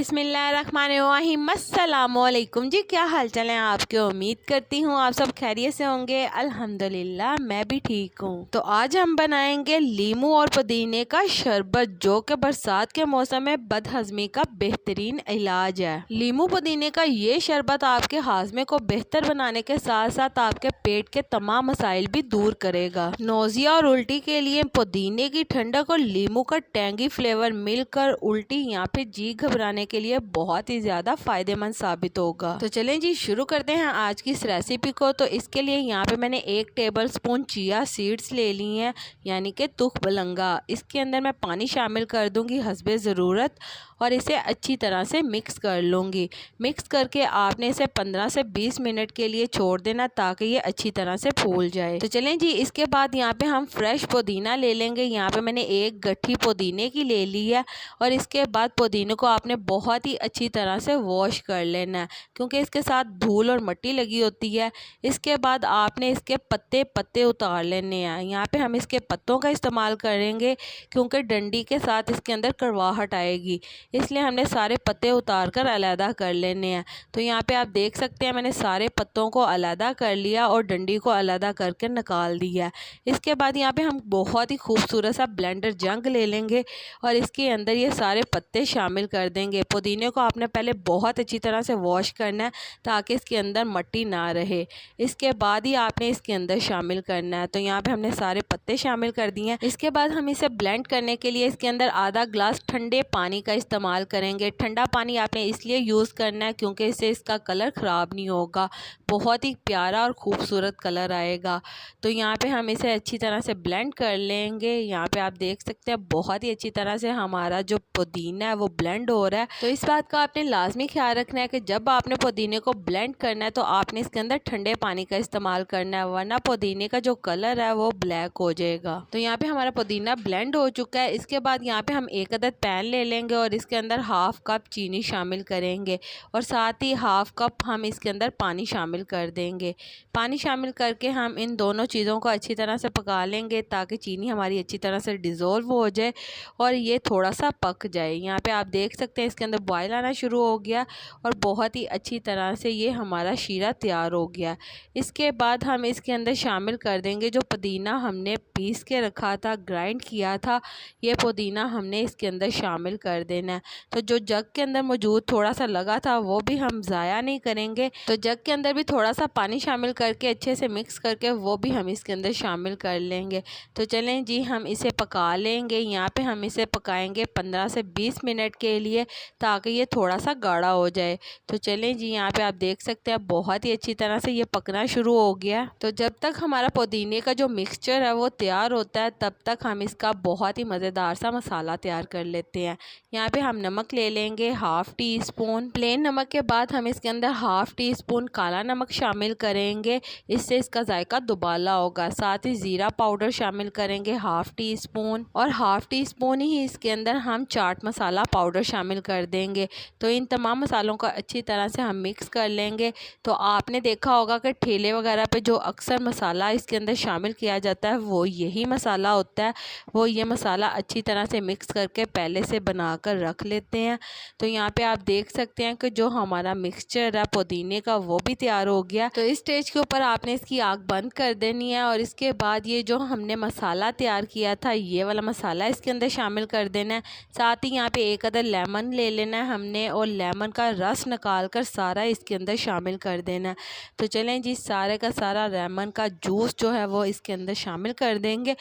बिस्मिल्लाहिर्रहमानिर्रहीम। अस्सलामुअलैकुम जी, क्या हाल चाल है आपके। उम्मीद करती हूँ आप सब खैरियत से होंगे। अल्हम्दुलिल्लाह मैं भी ठीक हूँ। तो आज हम बनाएंगे लीमू और पुदीने का शरबत, जो कि बरसात के मौसम में बदहजमी का बेहतरीन इलाज है। लीमू पुदीने का ये शरबत आपके हाजमे को बेहतर बनाने के साथ साथ आपके पेट के तमाम मसाइल भी दूर करेगा। नोजिया और उल्टी के लिए पुदीने की ठंडक और लीमू का टैंगी फ्लेवर मिलकर उल्टी या फिर जी घबराने के लिए बहुत ही ज्यादा फायदेमंद साबित होगा। तो चलें जी शुरू करते हैं आज की इस रेसिपी को। तो इसके लिए यहाँ पे मैंने 1 टेबल स्पून चिया सीड्स ले ली हैं, यानी कि तुख बलंगा। इसके अंदर मैं पानी शामिल कर दूंगी हस्बे ज़रूरत और इसे अच्छी तरह से मिक्स कर लूँगी। मिक्स करके आपने इसे 15 से 20 मिनट के लिए छोड़ देना ताकि ये अच्छी तरह से फूल जाए। तो चलें जी इसके बाद यहाँ पे हम फ्रेश पुदीना ले लेंगे। यहाँ पे मैंने 1 गट्ठी पुदीने की ले ली है और इसके बाद पुदीने को आपने बहुत ही अच्छी तरह से वॉश कर लेना है, क्योंकि इसके साथ धूल और मिट्टी लगी होती है। इसके बाद आपने इसके पत्ते पत्ते उतार लेने हैं। यहाँ पे हम इसके पत्तों का इस्तेमाल करेंगे क्योंकि डंडी के साथ इसके अंदर कड़वाहट आएगी, इसलिए हमने सारे पत्ते उतार कर अलहदा कर लेने हैं। तो यहाँ पे आप देख सकते हैं मैंने सारे पत्तों को अलहदा कर लिया और डंडी को अलहदा करके निकाल दिया। इसके बाद यहाँ पे हम बहुत ही खूबसूरत सा ब्लेंडर जंग ले लेंगे और इसके अंदर ये सारे पत्ते शामिल कर देंगे। पुदीने को आपने पहले बहुत अच्छी तरह से वॉश करना है ताकि इसके अंदर मिट्टी ना रहे। इसके बाद ही आपने इसके अंदर शामिल करना है। तो यहाँ पे हमने सारे पत्ते शामिल कर दिए हैं। इसके बाद हम इसे ब्लेंड करने के लिए इसके अंदर आधा ग्लास ठंडे पानी का इस्तेमाल करेंगे। ठंडा पानी आपने इसलिए यूज़ करना है क्योंकि इससे इसका कलर ख़राब नहीं होगा, बहुत ही प्यारा और ख़ूबसूरत कलर आएगा। तो यहाँ पे हम इसे अच्छी तरह से ब्लेंड कर लेंगे। यहाँ पे आप देख सकते हैं बहुत ही अच्छी तरह से हमारा जो पुदीना है वो ब्लेंड हो रहा है। तो इस बात का आपने लाजमी ख्याल रखना है कि जब आपने पुदीने को ब्लेंड करना है तो आपने इसके अंदर ठंडे पानी का इस्तेमाल करना है, वरना पुदीने का जो कलर है वो ब्लैक हो जाएगा। तो यहाँ पे हमारा पुदीना ब्लेंड हो चुका है। इसके बाद यहाँ पे हम 1 अदद पैन ले लेंगे और इसके अंदर 1/2 कप चीनी शामिल करेंगे और साथ ही 1/2 कप हम इसके अंदर पानी शामिल कर देंगे। पानी शामिल करके हम इन दोनों चीज़ों को अच्छी तरह से पका लेंगे ताकि चीनी हमारी अच्छी तरह से डिज़ोल्व हो जाए और ये थोड़ा सा पक जाए। यहाँ पे आप देख सकते हैं इसके अंदर बॉयल आना शुरू हो गया और बहुत ही अच्छी तरह से ये हमारा शीरा तैयार हो गया। इसके बाद हम इसके अंदर शामिल कर देंगे जो पुदीना हमने पीस के रखा था, ग्राइंड किया था, ये पुदीना हमने इसके अंदर शामिल कर देना है। तो जो जग के अंदर मौजूद थोड़ा सा लगा था वो भी हम ज़ाया नहीं करेंगे। तो जग के अंदर भी थोड़ा सा पानी शामिल करके अच्छे से मिक्स करके वो भी हम इसके अंदर शामिल कर लेंगे। तो चलें जी हम इसे पका लेंगे। यहाँ पे हम इसे पकाएंगे 15 से 20 मिनट के लिए ताकि ये थोड़ा सा गाढ़ा हो जाए। तो चलें जी यहाँ पे आप देख सकते हैं बहुत ही अच्छी तरह से ये पकना शुरू हो गया। तो जब तक हमारा पुदीने का जो मिक्सचर है वो तैयार होता है तब तक हम इसका बहुत ही मज़ेदार सा मसाला तैयार कर लेते हैं। यहाँ पे हम नमक ले लेंगे 1/2 टी स्पून। प्लेन नमक के बाद हम इसके अंदर 1/2 टी स्पून काला नमक शामिल करेंगे, इससे इसका जायका दुबाला होगा। साथ ही ज़ीरा पाउडर शामिल करेंगे 1/2 टी स्पून और 1/2 टी स्पून ही इसके अंदर हम चाट मसाला पाउडर शामिल कर देंगे। तो इन तमाम मसालों को अच्छी तरह से हम मिक्स कर लेंगे। तो आपने देखा होगा कि ठेले वगैरह पे जो अक्सर मसाला इसके अंदर शामिल किया जाता है वो यही मसाला होता है। वो ये मसाला अच्छी तरह से मिक्स करके पहले से बना कर रख लेते हैं। तो यहाँ पे आप देख सकते हैं कि जो हमारा मिक्सचर है पुदीने का वो भी तैयार हो गया। तो इस स्टेज के ऊपर आपने इसकी आग बंद कर देनी है और इसके बाद ये जो हमने मसाला तैयार किया था ये वाला मसाला इसके अंदर शामिल कर देना है। साथ ही यहाँ पे 1 अदद लेमन ले लेना है हमने और लेमन का रस निकाल कर सारा इसके अंदर शामिल कर देना है। तो चलें जी सारे का सारा लेमन का जूस जो है वो इसके अंदर शामिल कर देंगे।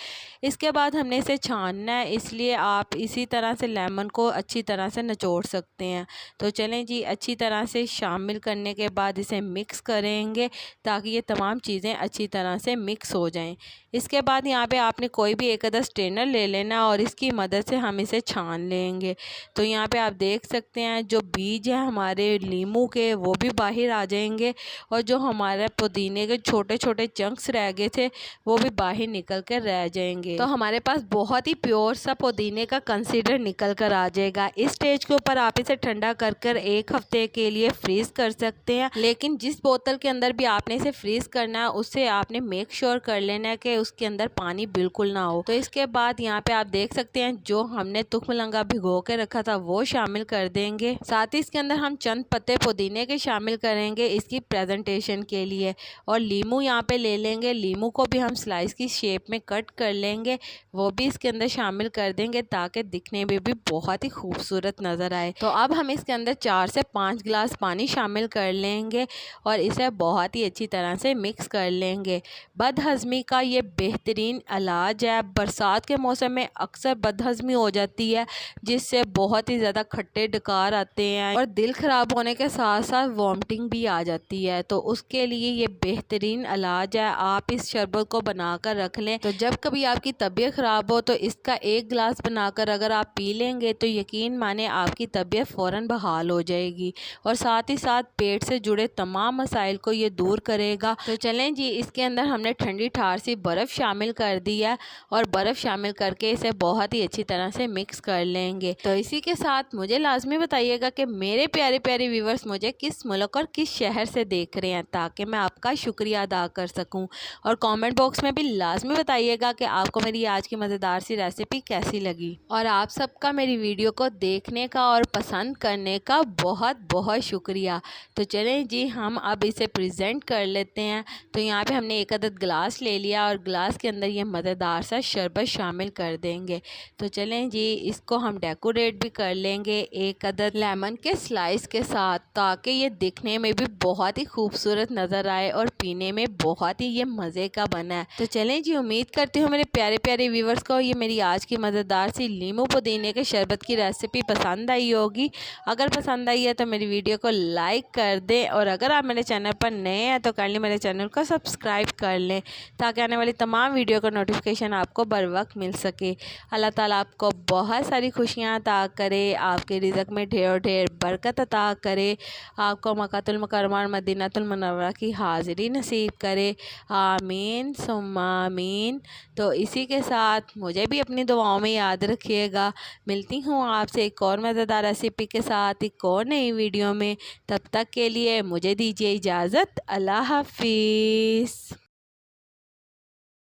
इसके बाद हमने इसे छानना है, इसलिए आप इसी तरह से लेमन को अच्छी तरह से निचोड़ सकते हैं। तो चलें जी अच्छी तरह से शामिल करने के बाद इसे मिक्स करेंगे ताकि ये तमाम चीज़ें अच्छी तरह से मिक्स हो जाएं। इसके बाद यहाँ पे आपने कोई भी 1 अदद स्ट्रेनर ले लेना और इसकी मदद से हम इसे छान लेंगे। तो यहाँ पे आप देख सकते हैं जो बीज है हमारे लीमू के वो भी बाहर आ जाएंगे और जो हमारे पुदीने के छोटे छोटे चंक्स रह गए थे वो भी बाहर निकल कर रह जाएंगे। तो हमारे पास बहुत ही प्योर सा पुदीने का कंसीडर निकल कर आ जाएगा। इस स्टेज के ऊपर आप इसे ठंडा कर 1 हफ्ते के लिए फ्रीज कर सकते हैं। लेकिन जिस बोतल के अंदर भी आपने इसे फ्रीज करना है उससे आपने मेक श्योर कर लेना है कि उसके अंदर पानी बिल्कुल ना हो। तो इसके बाद यहाँ पे आप देख सकते हैं जो हमने तुखमलंगा भिगो के रखा था वो शामिल कर देंगे। साथ ही इसके अंदर हम चंद पत्ते पुदीने के शामिल करेंगे इसकी प्रेजेंटेशन के लिए। और लीमू यहाँ पे ले लेंगे, लीमू को भी हम स्लाइस की शेप में कट कर लेंगे, वो भी इसके अंदर शामिल कर देंगे ताकि दिखने में भी बहुत ही खूबसूरत नज़र आए। तो अब हम इसके अंदर 4 से 5 गिलास पानी शामिल कर लेंगे और इसे बहुत ही अच्छी तरह से मिक्स कर लेंगे। बदहज़मी का ये बेहतरीन इलाज है। बरसात के मौसम में अक्सर बदहज़मी हो जाती है जिससे बहुत ही ज़्यादा खट्टे डकार आते हैं और दिल ख़राब होने के साथ साथ वॉमिटिंग भी आ जाती है। तो उसके लिए ये बेहतरीन इलाज है। आप इस शरबत को बनाकर रख लें तो जब कभी आपकी तबीयत ख़राब हो तो इसका 1 गिलास बनाकर अगर आप पी लेंगे तो यकीन माने आपकी तबीयत फ़ौरन बहाल हो जाएगी और साथ ही साथ पेट से जुड़े तमाम मसाइल को ये दूर करेगा। तो चलें जी, इसके अंदर हमने ठंडी ठार सी बर्फ़ शामिल कर दी है और बर्फ़ शामिल करके इसे बहुत ही अच्छी तरह से मिक्स कर लेंगे। तो इसी के साथ मुझे लाजमी बताइएगा कि मेरे प्यारे प्यारे व्यूवर्स मुझे किस मुल्क और किस शहर से देख रहे हैं ताकि मैं आपका शुक्रिया अदा कर सकूं। और कमेंट बॉक्स में भी लाजमी बताइएगा कि आपको मेरी आज की मज़ेदार सी रेसिपी कैसी लगी। और आप सबका मेरी वीडियो को देखने का और पसंद करने का बहुत बहुत शुक्रिया। तो चलें जी, हम अब इसे प्रेजेंट कर लेते हैं। तो यहाँ पे हमने 1 अदद गिलास ले लिया और गिलास के अंदर ये मज़ेदार सा शरबत शामिल कर देंगे। तो चलें जी, इसको हम डेकोरेट भी कर लेंगे 1 अदद लेमन के स्लाइस के साथ ताकि ये दिखने में भी बहुत ही खूबसूरत नज़र आए और पीने में बहुत ही ये मज़े का बना है। तो चलें जी, उम्मीद करती हूँ मेरे प्यारे प्यारे व्यूवर्स को ये मेरी आज की मज़ेदार सी लीमू पुदीने के शरबत की रेसिपी पसंद आई होगी। अगर पसंद आई है तो मेरी वीडियो को लाइक कर दें और अगर आप मेरे चैनल पर नए हैं तो काइंडली मेरे चैनल को सब्सक्राइब कर लें ताकि आने वाली तमाम वीडियो का नोटिफिकेशन आपको बर वक्त मिल सके। अल्लाह ताला आपको बहुत सारी खुशियाँ अता करे, आपके रिज़्क़ में ढेर ढेर बरकत अता करे, आपको मक्कातुल मुकर्रमा और मदीनातुल मुनव्वरा की हाज़िरी नसीब करे। आमीन सुम्मा आमीन। तो इसी के साथ मुझे भी अपनी दुआओं में याद रखिएगा। मिलती हूँ आपसे एक और मज़ेदार रेसिपी के साथ एक और नई वीडियो में। तब तक के लिए मुझे दीजिए इजाज़त। अल्लाह हाफिज़।